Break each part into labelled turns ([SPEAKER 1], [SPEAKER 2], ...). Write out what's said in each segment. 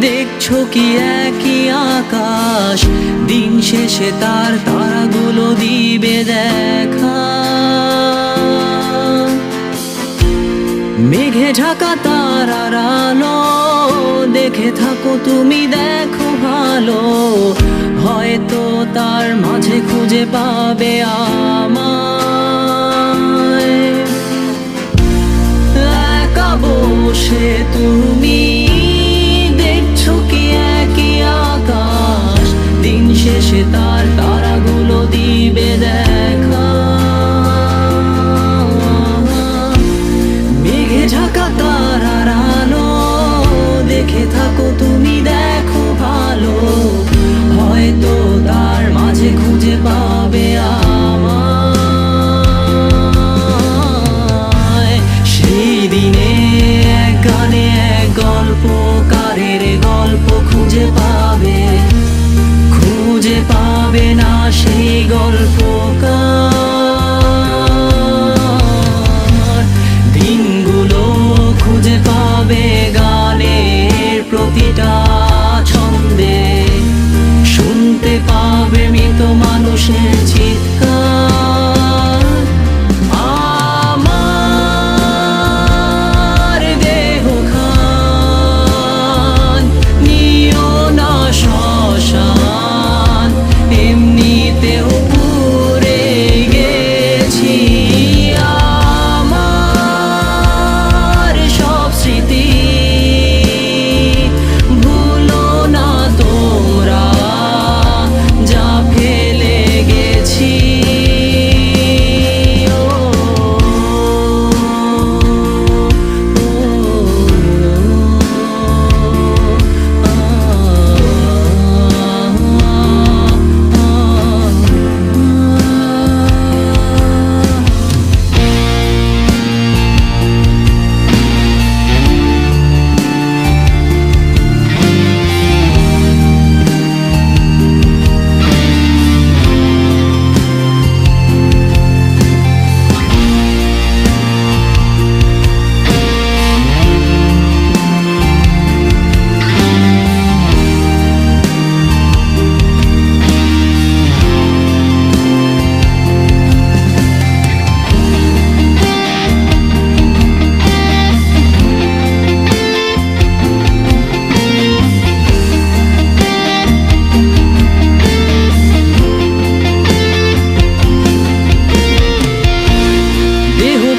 [SPEAKER 1] দেখছো কি একই আকাশ, দিন শেষে তার তারাগুলো দিবে দেখা। মেঘে ঢাকা তারার আলো দেখে থাকো তুমি, দেখো ভালো, হয়তো তার মাঝে খুঁজে পাবে আমায়। একা বসে তুমি দেখছো কি একই আকাশ, দিন শেষে তার তারাগুলো দিবে দেখা। মেঘে ঢাকা তারার আলো দেখে থাকো তুমি, দেখো ভালো, হয়তো তার মাঝে খুঁজে পাবে আমায়। সেই দিনে এক গানে এক গল্পকারের গল্প খুঁজে পাবে, খুঁজে পাবে না সেই গল্পকার। দিনগুলো খুঁজে পাবে গানের প্রতিটা ছন্দে, শুনতে পাবে মৃত মানুষের চিৎকার। আমার দেহ খান নিও না শ্মশান, এমনিতেও পুড়ে গেছি। আমার সব স্মৃতি ভুলো না তোমরা, যা ফেলে গেছি।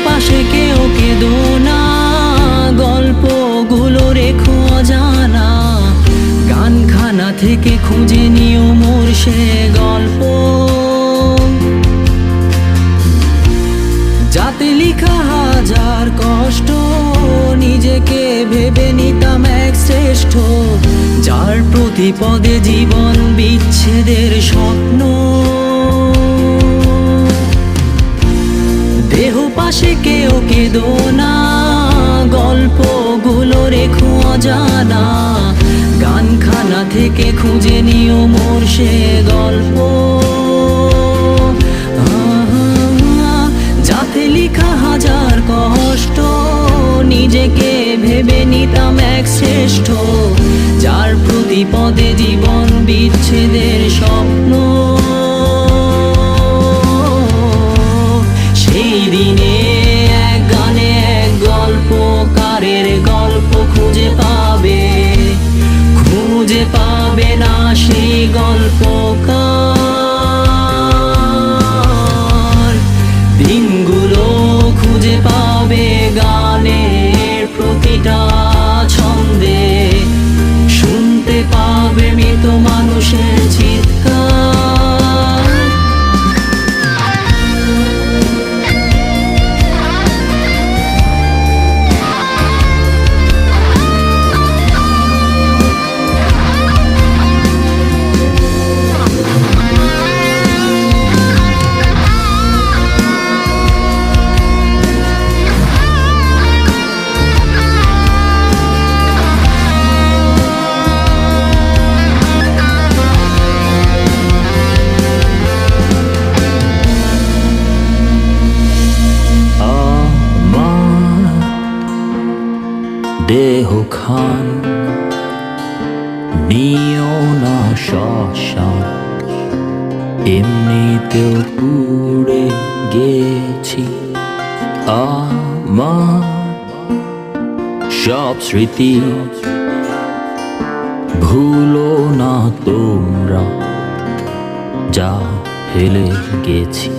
[SPEAKER 1] পাশে কেউ কেঁদো না, গল্পগুলো রেখো অজানা, গানখানা থেকে খুঁজে নিও মোর সে গল্প, যাতে লিখা হাজার কষ্ট নিজেকে ভেবে নিতাম এক শ্রেষ্ঠ, যার প্রতি পদে জীবন বিচ্ছেদের স্বপ্ন। দেহ পাশে কেউ কেঁদো না, গল্পগুলো রেখো অজানা, গানখানা থেকে খুঁজে নিও মোর সে গল্প, যাতে লিখা হাজার কষ্ট নিজেকে ভেবে নিতাম এক শ্রেষ্ঠ, যার প্রতি পদে জীবন বিচ্ছেদের স্বপ্ন। সেই দিনে এক গানে এক গল্পকারের গল্প খুঁজে পাবে, খুঁজে পাবে না সেই গল্পকার। দিনগুলো খুঁজে পাবে গানের প্রতিটা ছন্দে, শুনতে পাবে মৃত মানুষের চিৎকার। দেহ খান নিও না শ্মশান, এমনিতেও পুড়ে গেছি। আমার সব স্মৃতি ভুলো না তোমরা, যা ফেলে গেছি।